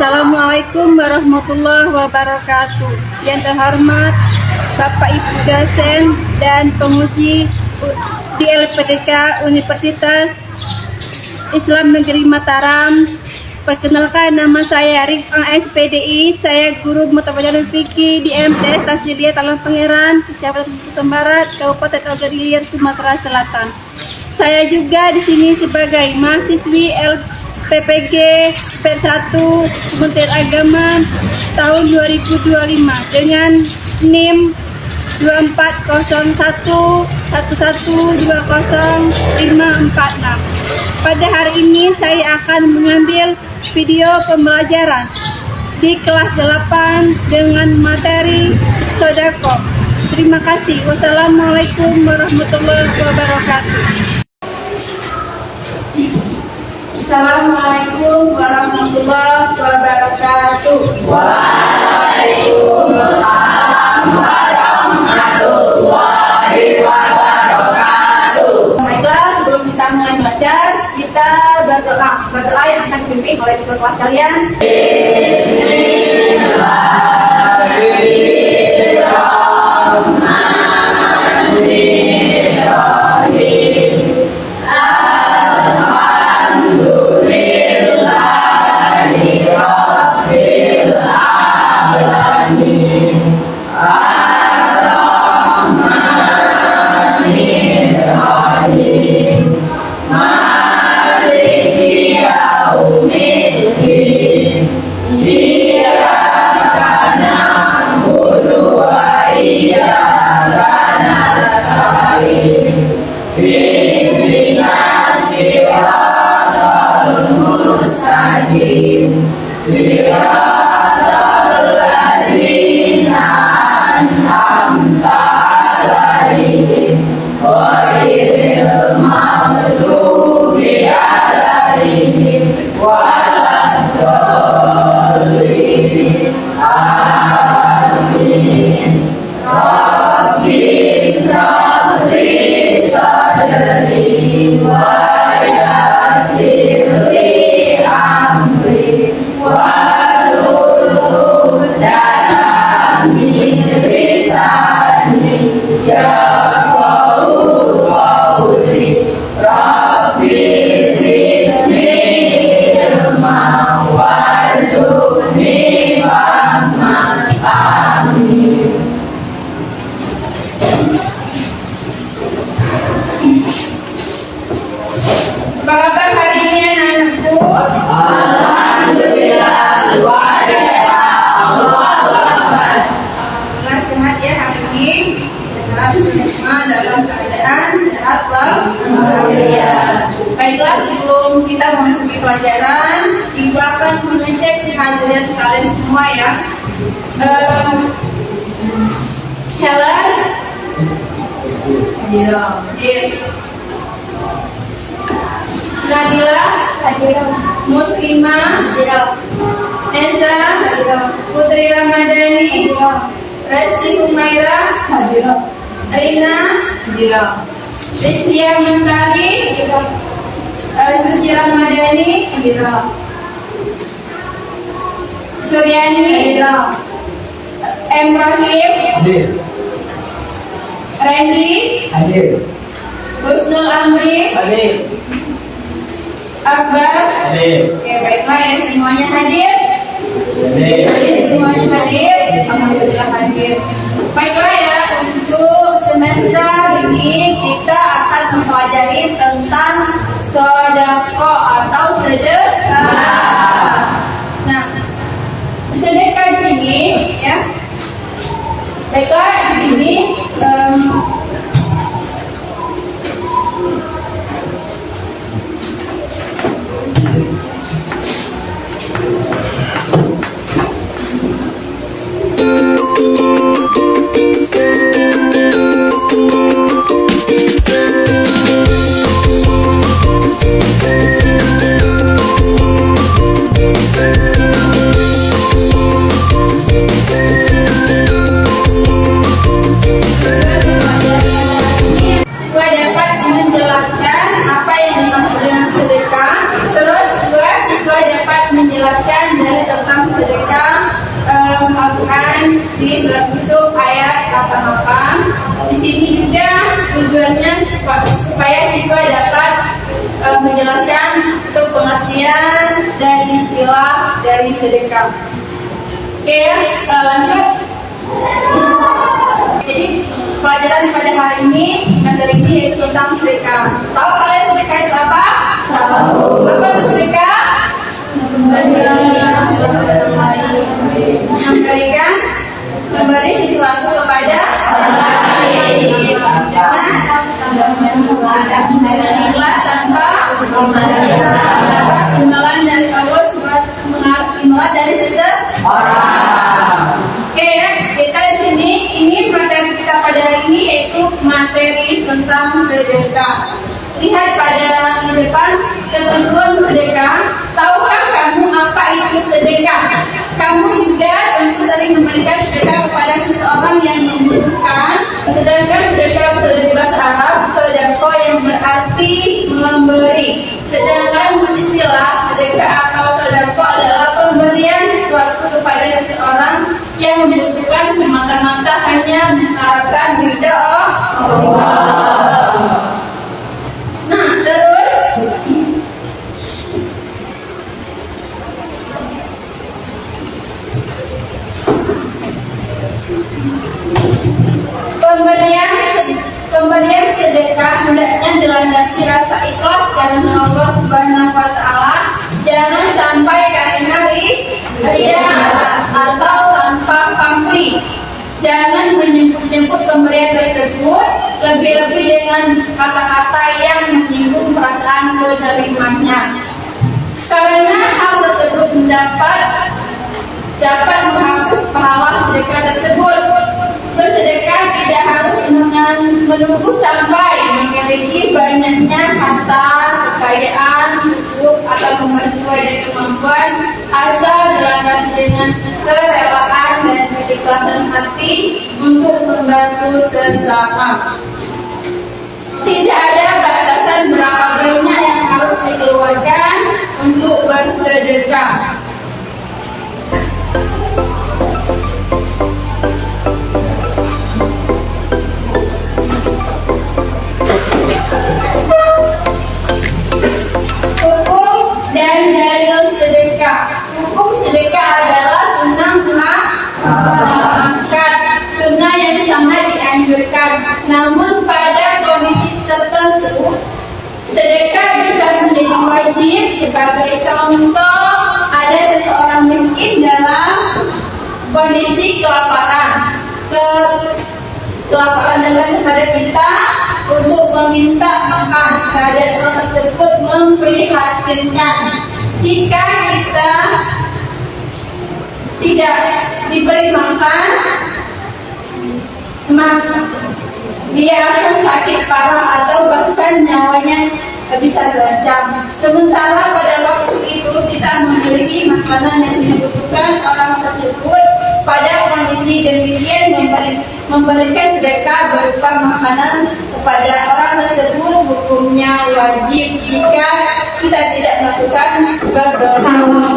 Assalamualaikum warahmatullahi wabarakatuh. Yang terhormat Bapak Ibu dosen dan penguji di LPTK Universitas Islam Negeri Mataram. Perkenalkan, nama saya Rifang SPDI. Saya guru mata pelajaran fikih di MTS Tasjidiyah Talang Pangeran, Kecamatan Kutai Barat, Kabupaten Ogan-Ilir, Sumatera Selatan. Saya juga di sini sebagai mahasiswi PPG P1 Kementerian Agama tahun 2025 dengan NIM 2401112056. Pada hari ini saya akan mengambil video pembelajaran di kelas 8 dengan materi sedekah. Terima kasih. Wassalamualaikum warahmatullahi wabarakatuh. Assalamualaikum warahmatullahi wabarakatuh. Waalaikumsalam warahmatullahi wabarakatuh. Baiklah, sebelum kita mulai belajar, kita berdoa. Berdoa yang akan dipimpin oleh ketua kelas kalian. Apa kabar hari ini anak-anakku? Alhamdulillah, luar biasa. Alhamdulillah sehat ya hari ini. Sehat semua dalam keadaan sehat walafiat. Baiklah, sebelum kita memasuki pelajaran, Ibu akan mengecek kehadiran kalian semua ya. Helen, hadir. Nabila, Muslimah, Esa, Putri Ramadhani, Resti Humaira, Rina, Rizkia Mentari, Suci Ramadhani, Suryani, M. Rahim, Randy, Husnul Amri, Akbar. Oke, baiklah ya, semuanya hadir. Semuanya hadir. Alhamdulillah hadir. Baiklah ya, untuk semester ini kita akan mempelajari tentang sedekah atau sedekah. Nah, sedekah di sini ya. Baiklah, di sini disebutkan di surat Yusuf ayat 88. Di sini juga tujuannya supaya siswa dapat menjelaskan untuk pengertian dan istilah dari sedekah. Oke ya, lanjut. Jadi pelajaran pada hari ini materi ini yaitu tentang sedekah. Tahu kalian sedekah itu apa? Tahu. Apa itu sedekah? Memberikan, memberi sesuatu kepada dengan ikhlas tanpa imbalan dari Allah buat mengharap imbalan dari seseorang. Oke ya, kita di sini ini materi kita pada hari ini yaitu materi tentang sedekah. Lihat pada di depan ketentuan sedekah. Tahukah kamu apa itu sedekah? Kamu juga tentu sering memberikan sedekah kepada seseorang yang membutuhkan. Sedangkan sedekah dari bahasa Arab sedekah yang berarti memberi. Sedangkan istilah sedekah atau sedekah adalah pemberian sesuatu kepada seseorang yang membutuhkan semata-mata hanya mengharapkan ridha Allah. Nah, terus pemberian sedekah hendaknya dilandasi rasa ikhlas karena Allah Subhanahu wa taala. Jangan sampai karena ria atau tanpa pamrih. Jangan menyebut pemberian tersebut lebih-lebih dengan kata-kata yang menyinggung perasaan penerimanya. Karena hal tersebut dapat menghapus pahala sedekah tersebut. Bersedekah tidak harus menunggu sampai memiliki banyaknya harta, kekayaan, cukup atau sesuai dengan kemampuan, asal dilandasi dengan kerelaan dan keikhlasan hati untuk membantu sesama. Tidak ada batasan berapa banyak yang harus dikeluarkan untuk bersedekah. Dan dalil sedekah. Hukum sedekah adalah sunnah muakkad, sunnah yang sangat dianjurkan. Namun pada kondisi tertentu sedekah bisa menjadi wajib. Sebagai contoh, ada seseorang miskin dalam kondisi kelaparan. Kelaparan datang kepada kita untuk meminta makan. Keadaan orang tersebut memprihatinkan. Jika kita tidak diberi makan, maka dia akan sakit parah atau bahkan nyawanya bisa terancam. Sementara pada waktu itu kita memiliki makanan yang dibutuhkan orang tersebut. Pada kondisi demikian memberikan sedekah berupa makanan kepada orang tersebut hukumnya wajib jika kita tidak melakukan berdosa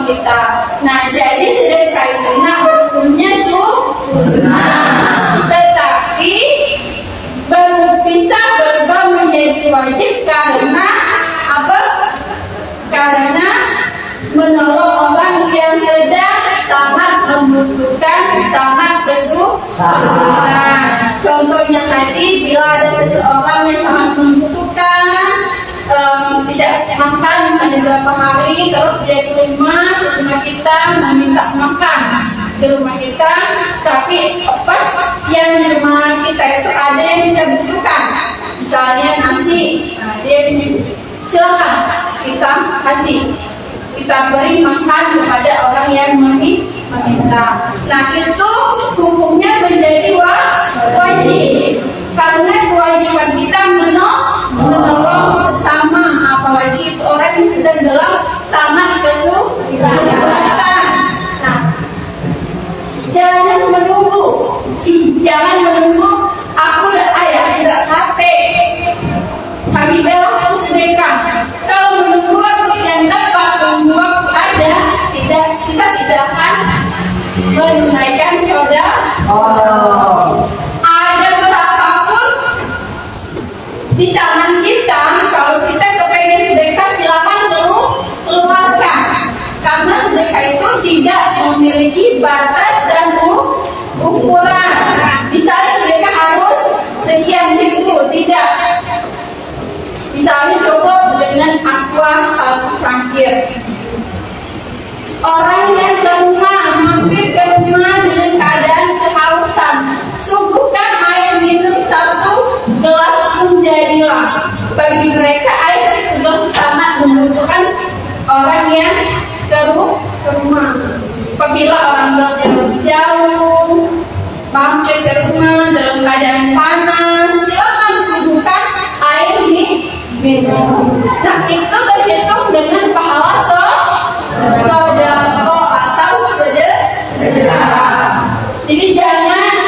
kita. Nah, jadi sedekah itu hukumnya sunnah, tetapi bisa berubah menjadi wajib karena apa? Karena menolong orang yang sedang sangat membutuhkan, sangat kesulitan. Contohnya tadi, bila ada seseorang yang sangat membutuhkan, tidak makan misalnya beberapa hari, terus dia ke rumah kita meminta makan di rumah kita, tapi pas yang di rumah kita itu ada yang kita butuhkan, misalnya nasi, dia silakan kita kasih, kita beri makan kepada orang yang meminta. Nah, itu hukumnya menjadi wajib karena kewajiban kita menolong sesama, apalagi itu orang yang sedang dalam sangat kesulitan. Nah, jangan menunggu aku tidak hati pagi bela aku sedekah. Kalau menunggu aku yang dapat, menunggu aku ada, kita tidak akan menunaikan saudara memiliki batas dan ukuran. Misalnya sedekah harus sekian ribu, tidak. Misalnya cukup dengan aqua 1 cangkir. Orang yang ke rumah, mampir ke rumah dengan keadaan kehausan, suguhkan air minum 1 gelas pun jadilah. Bagi mereka air itu sangat membutuhkan orang yang ke rumah. Apabila orang lebih jauh, mampir ke rumah dalam keadaan panas, silakan suguhkan air minum. Nah, itu terhitung dengan pahala sedekah atau sedekah. Jadi jangan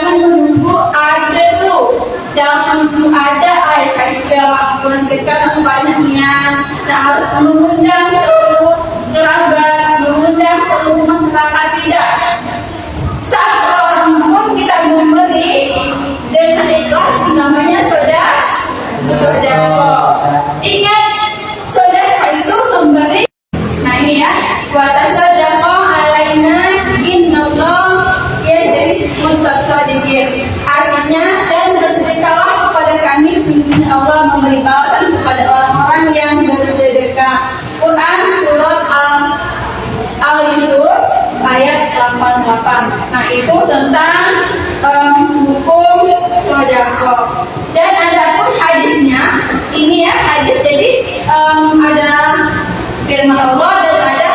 menunggu ada dulu, jangan menunggu ada air kayak sedekah banyaknya. Nah, harus mengundang seluruh kerabat, mengundang seluruh masyarakat, tidak. Satu orang pun kita memberi dengan ikhlas, namanya sedekah. Ingat, sedekah itu memberi. Nah ini ya, wa tasaddaqu alaina innallah yajzi mutasadiqin. Artinya, dan bersedekahlah kepada kami, sesungguhnya Allah memberi balasan kepada orang-orang yang bersedekah. Quran surat Al-Yusuf ayat 88. Nah itu tentang hukum sedekah. Dan ada pun hadisnya. Ini ya hadis, jadi ada firman Allah dan ada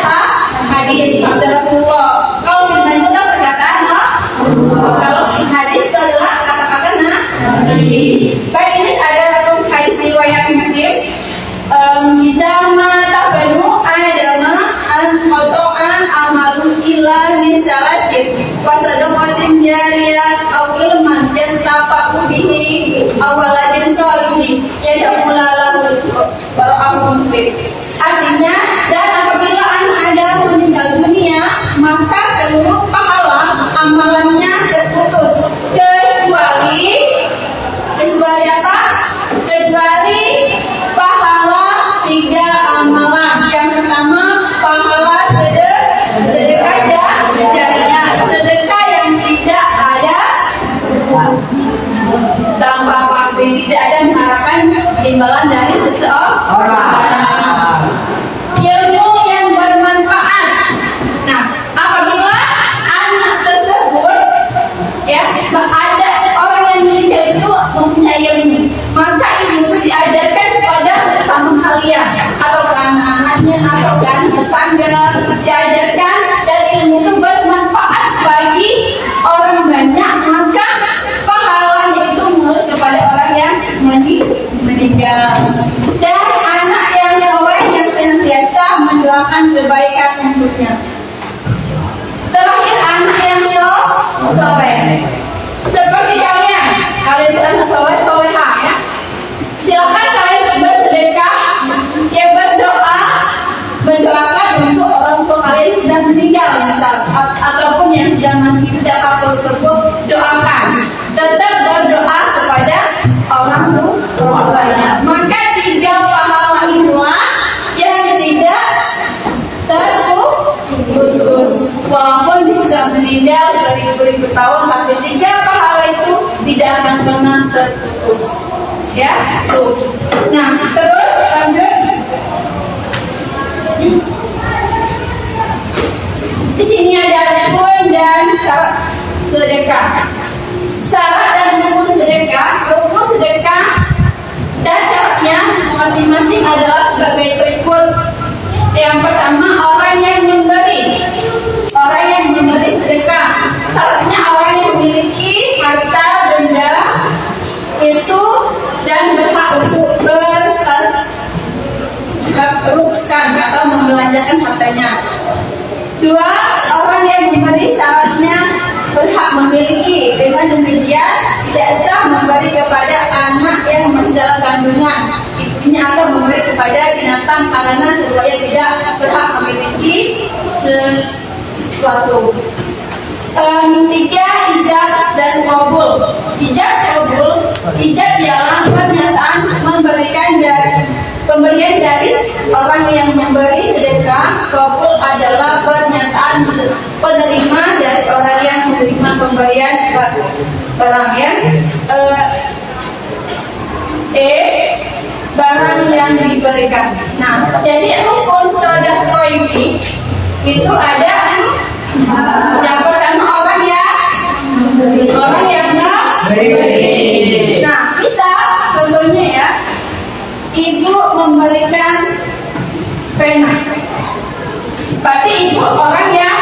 hadis sabda Rasulullah. Kalau firman itu adalah perkataan kalau hadis itu adalah kata-kata Nabi. Baik, ini ada hadis riwayat Muslim. Bizama tabanu adama an qata'an amalu illa min syalatin wa sadaqatin jariyah aw ilman yantafa'u bihi aw waladin sholihin yad'u lahu barakallahu Muslim. Artinya, dan apabila anak Adam meninggal dunia, maka seluruh pahala amalannya terputus, kecuali apa? Kecuali pahala 3 amalan. Yang pertama, pahala sedekah jariyah, sedekah yang tidak ada tanpa pamrih, tidak ada mengharapkan imbalan dari seseorang. Ilmu yang bermanfaat. Nah, apabila anak tersebut ya ada orang yang meninggal itu mempunyai ilmu, maka ilmu itu diajarkan kepada sesama kalian atau ke anak-anaknya atau ke anak tetangga, diajarkan, dan ilmu itu bermanfaat bagi orang banyak, maka pahalanya itu menurut kepada orang yang meninggal. Dan anak yang soleh yang senantiasa mendoakan kebaikan untuknya. Terakhir, anak yang soleh. Seperti kalian itu anak soleh-solehah ya. Silakan kalian bersedekah, ya mendoakan untuk orang tua kalian yang sudah meninggal misal, ataupun yang sudah masih hidup, dapat doakan. Tetap berdoa kepada orang tuanya. Maka 3 pahala itulah yang tidak terputus. Walaupun sudah meninggal beribu-ribu tahun, tapi 3 pahala itu tidak akan pernah terputus. Ya, tuh. Nah, terus lanjut. Di sini ada rukun dan syarat sedekah. Syarat dan rukun sedekah dan syaratnya masing-masing adalah sebagai berikut. Yang pertama, orang yang memberi sedekah. Syaratnya orang yang memiliki harta benda itu dan berhak untuk bertasarrufkan atau membelanjakan hartanya. 2, orang yang memberi syaratnya berhak memiliki. Dengan demikian tidak sah memberi kepada anak yang masih dalam kandungan ibunya atau memberi kepada binatang karena keduanya tidak berhak memiliki sesuatu. 3, ijab dan qabul. Ijab ialah pernyataan memberikan Pemberian dari orang yang memberi sedekah kabul adalah pernyataan penerima dari orang yang menerima pemberian barang ya. Barang yang diberikan. Nah, jadi rukun sedekah ini itu ada yang pertama orang yang memberi. Nah, bisa contohnya ya, ibu memberikan pena, berarti ibu orang yang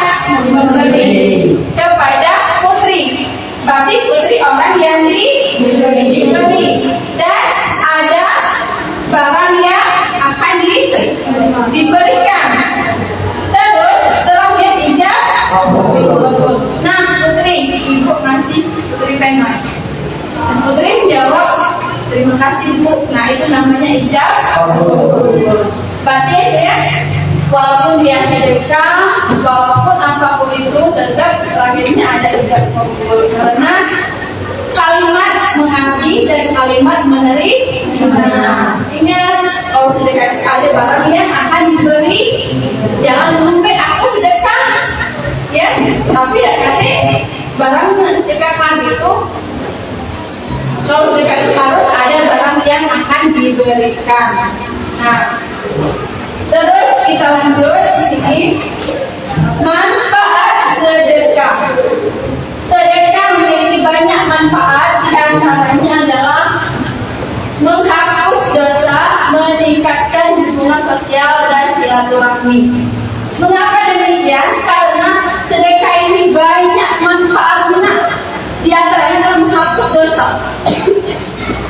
memberi kepada putri, berarti putri orang yang diberi. Dan ada barang yang akan diberikan. Terus terakhir ijab. Nah, putri, ibu ngasih putri pena. Putri menjawab, terima kasih Bu. Nah, itu namanya ijab. Berarti itu ya, walaupun dia sedekah, walaupun apapun itu, tetap terakhirnya ada ijab kabul. Karena kalimat mengasih dan kalimat menerima. Ingat, kalau sedekah ada barang yang akan diberi, jangan sampai aku sedekah, ya. Tapi nanti barang yang sedekahkan itu, kalau sedekah itu harus ada barang yang akan diberikan. Nah, terus kita lanjut di sini. Manfaat sedekah. Sedekah memiliki banyak manfaat, di antaranya adalah menghapus dosa, meningkatkan hubungan sosial dan silaturahmi. Mengapa demikian? Karena sedekah ini banyak manfaatnya. Di antaranya adalah menghapus dosa.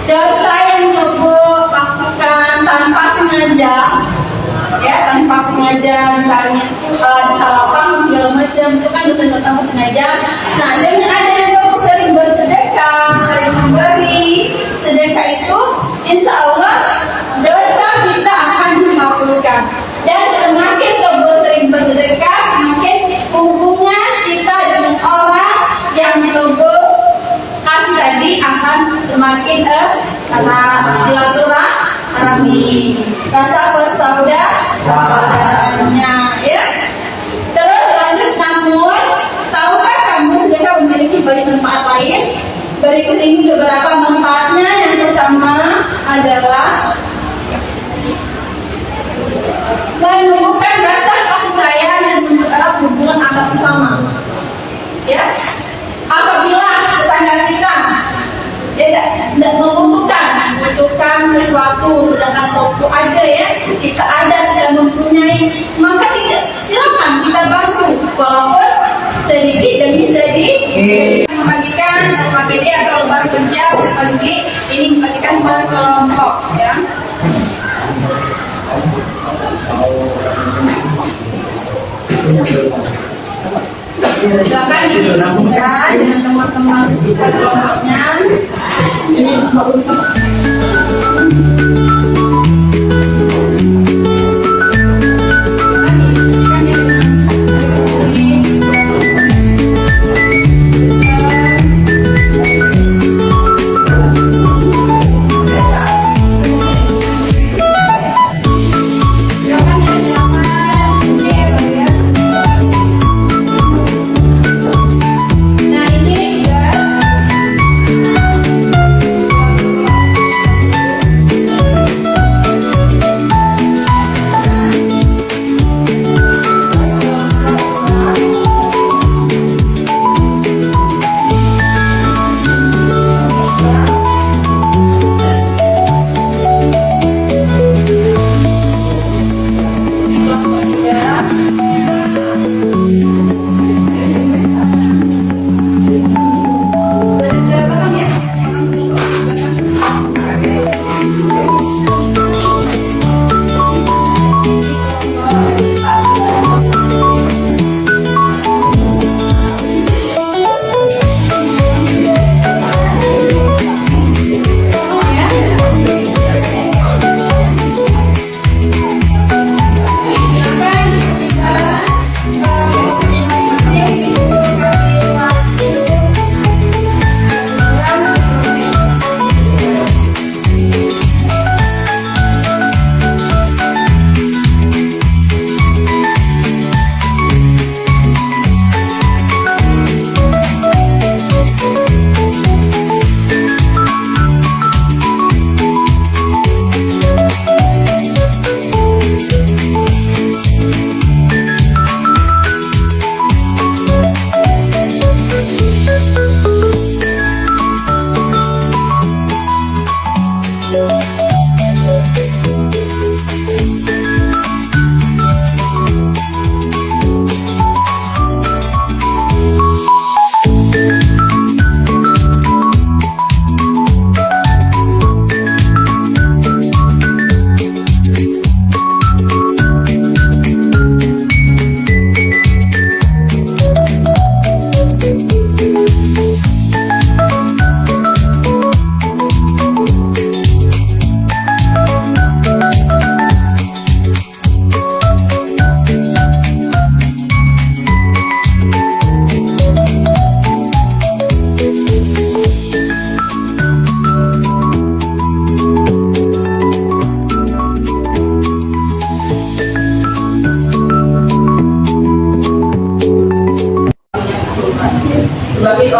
Dosa yang ibu lakukan tanpa sengaja, ya, tanpa sengaja, misalnya salah paham segala macam, itu kan bukan tanpa sengaja. Nah, dengan adanya kamu sering bersedekah, sering memberi sedekah itu, insya Allah dosa kita akan dihapuskan. Dan semakin kamu sering bersedekah, semakin hubungan kita dengan orang yang kamu kasih tadi akan semakin silaturahmi, rasa persaudaraannya, ya. Terus lanjut, namun tahukah kamu sedekah memiliki banyak manfaat lain? Berikut ini beberapa manfaatnya. Yang pertama adalah menumbuhkan rasa kasih sayang dan mempererat hubungan antar sesama. Ya, apabila tetangga kita tidak membutuhkan sesuatu, sedangkan toko ada ya, kita ada, tidak mempunyai, maka silakan kita bantu, walaupun sedikit demi sedikit. Membagikan PKD atau lebar kerja, berbagi ini membagikan per kelompok, ya. Silakan didiskusikan dengan teman-teman kelompoknya.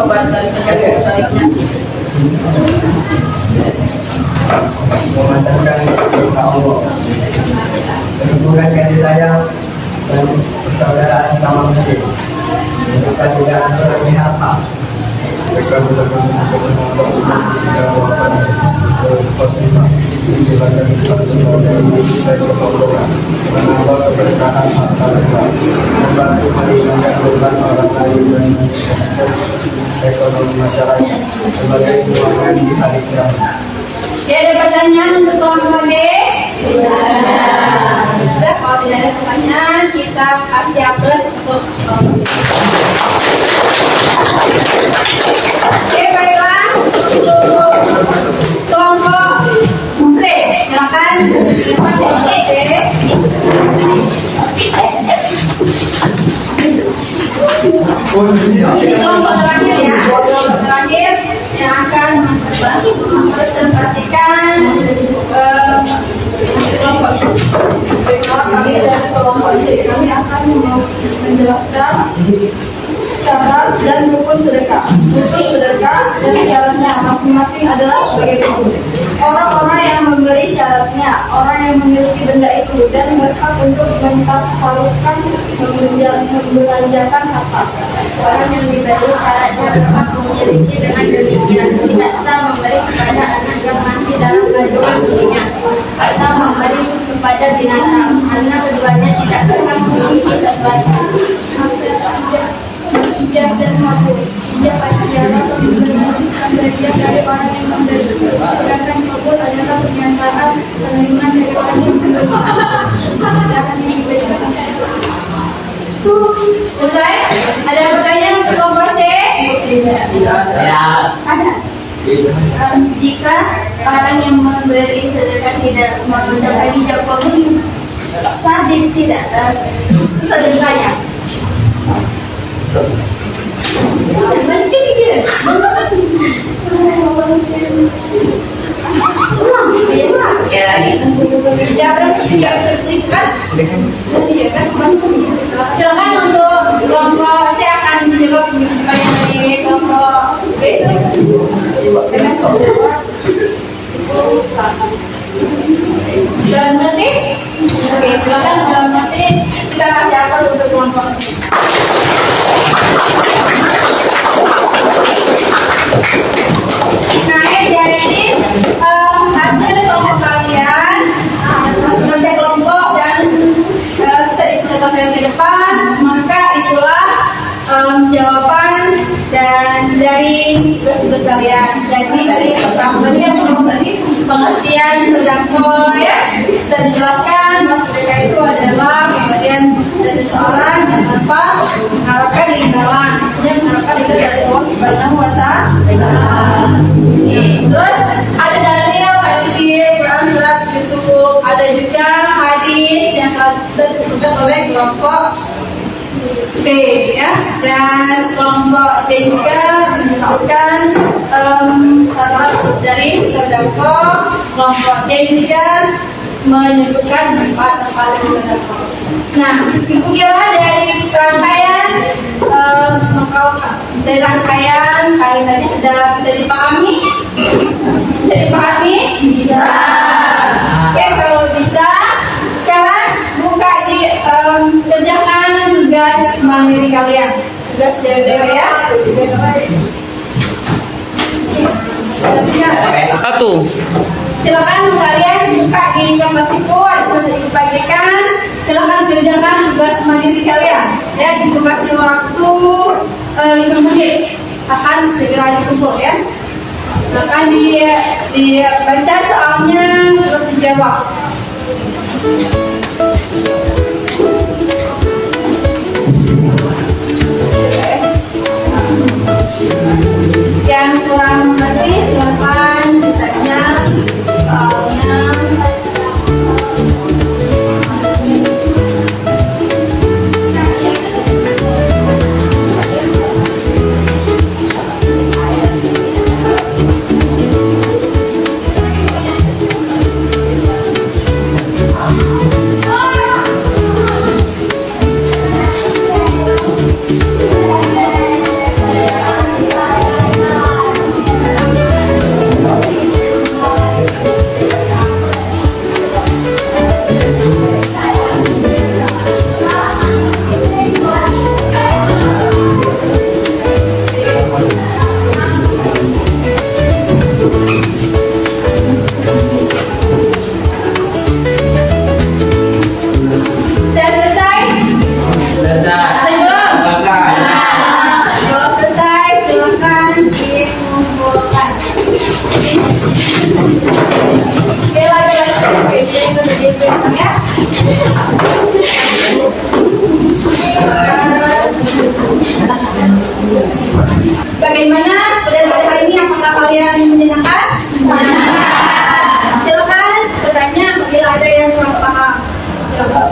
obat dan penyakit lainnya. Memandatkan kepada Allah dan hubungan kasih sayang dan persaudaraan sama muslim. Kita tidak berpihak mereka bersama kebenaran segala wafat Fatimah menghilangkan sifat dan kesombongan, menambah keberkahan harta mereka, membantu meringankan beban orang lain dan ekonomi masyarakat sebagai keuangan di hari kiamat. Ya, ada pertanyaan untuk kelompok D? Sudah, kalau tidak ada pertanyaan, kita kasih aplaus untuk kelompok D. Oke, baiklah. Untuk kelompok C, silakan. Silakan kelompok C. Ini kelompok terakhir ya, kelompok terakhir yang akan mempresentasikan kelompoknya. Kami dari kelompok C, kami akan menjelaskan syarat dan rukun sedekah. Rukun sedekah dan syaratnya masing-masing adalah sebagai berikut. Orang-orang yang memberi syaratnya, orang yang memiliki benda itu dan berhak untuk mentasarufkan membelanjakan harta. Orang yang diberi syaratnya berhak memiliki dengan demikian tidak sah memberi kepada anak yang masih dalam kandungan ibunya atau memberi kepada binatang karena keduanya tidak berhak memiliki sesuatu. Ijab dan makbul. Ijab adalah pemberian dari orang yang memberi. Sedangkan makbul adalah pernyataan penerimaan dari orang yang memberi. Sedangkan yang diberikan. Selesai? Ada pertanyaan untuk kelompok C? Ada. Jika orang yang memberi sedekah tidak mengucapkan ijab kabul, sah tidak sedekahnya. Nanti dia. Ya berarti tidak seperti itu kan? Iya kan? Silakan untuk kelompok saya akan menjawab pertanyaan dari kelompok B. Dan nanti, oke silakan dalam nanti kita kasih apa untuk kelompok C. Nah, jadi hasil kelompok kalian nanti kelompok dan sudah dipresentasikan ke depan, maka itulah jawaban dan dari tugas-tugas kalian. Jadi tadi pertama yang kelompok tadi pengertian sodako ya sudah dijelaskan bahwa sedekah itu adalah pemberian dari seorang yang tanpa mengharapkan imbalan, artinya mengharapkan itu dari Allah Subhanahu wa Ta'ala. Terus ada dalil tadi Quran surat Yusuf, ada juga hadis yang telah disebutkan oleh kelompok B ya, dan kelompok D juga menyebutkan syarat dari sodako. Kelompok D juga menyebutkan manfaat dari sodako. Nah, ibu kira dari rangkaian kali tadi sudah bisa dipahami? Bisa dipahami? Bisa. Oke, kalau bisa, sekarang buka di kerjakan tugas mandiri kalian. Tugas dewa ya. Satu. Silakan kalian buka di kertas itu atau dibagikan. Silakan kerjakan tugas mandiri kalian. Ya, dikasih waktu 5 menit akan segera dikumpul ya. Silakan dibaca soalnya terus dijawab. Yang kurang mengerti silakan ditanya soalnya.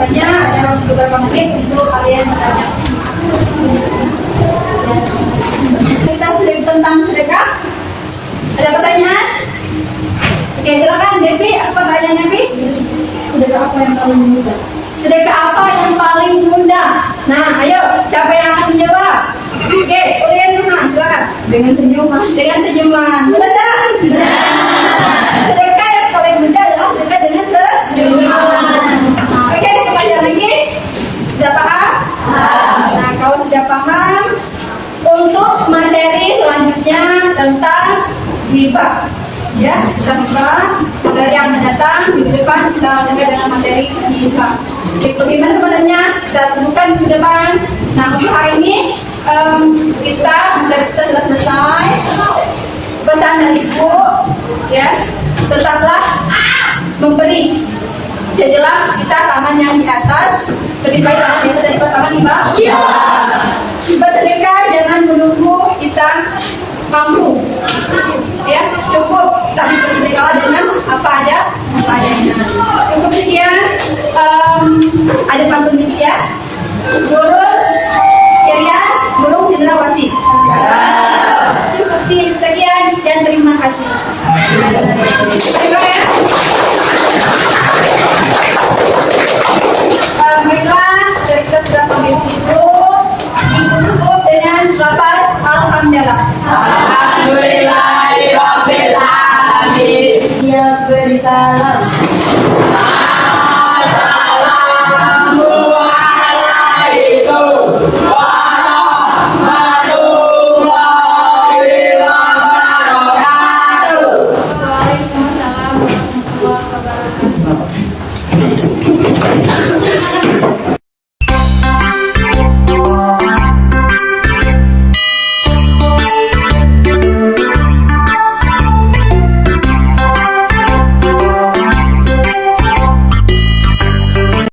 Selanjutnya ada beberapa menit untuk kalian bertanya. Kita sudah tentang sedekah. Ada pertanyaan? Oke, silakan Devi. Apa pertanyaannya, Devi? Sedekah apa yang paling mudah? Sedekah apa yang paling mudah? Nah, ayo, siapa yang akan menjawab? Oke, kalian rumah, silakan. Dengan senyuman. Dengan senyuman. Benar tak? Sedekah yang paling mudah adalah sedekah dengan senyuman. Oke, sekali lagi. Sudah paham? Nah, kalau sudah paham, untuk materi selanjutnya tentang riba. Ya, tentang riba. Dari yang mendatang minggu depan kita lanjutkan dengan materi riba. Jadi bagaimana sebenarnya kita tentukan minggu depan. Nah, untuk hari ini kita sudah selesai. Pesan dari Ibu, ya, tetaplah memberi. Jadilah kita tangan yang di atas lebih baik tangan di atas daripada tangan di bawah. Iya. Bersedekah jangan menunggu kita mampu. Ya, cukup tapi bersedekah dengan apa adanya. Cukup sekian. Ada pantun dikit ya. Nurul Kirian Burung Cendrawasih. Cukup sekian dan terima kasih. Terima kasih.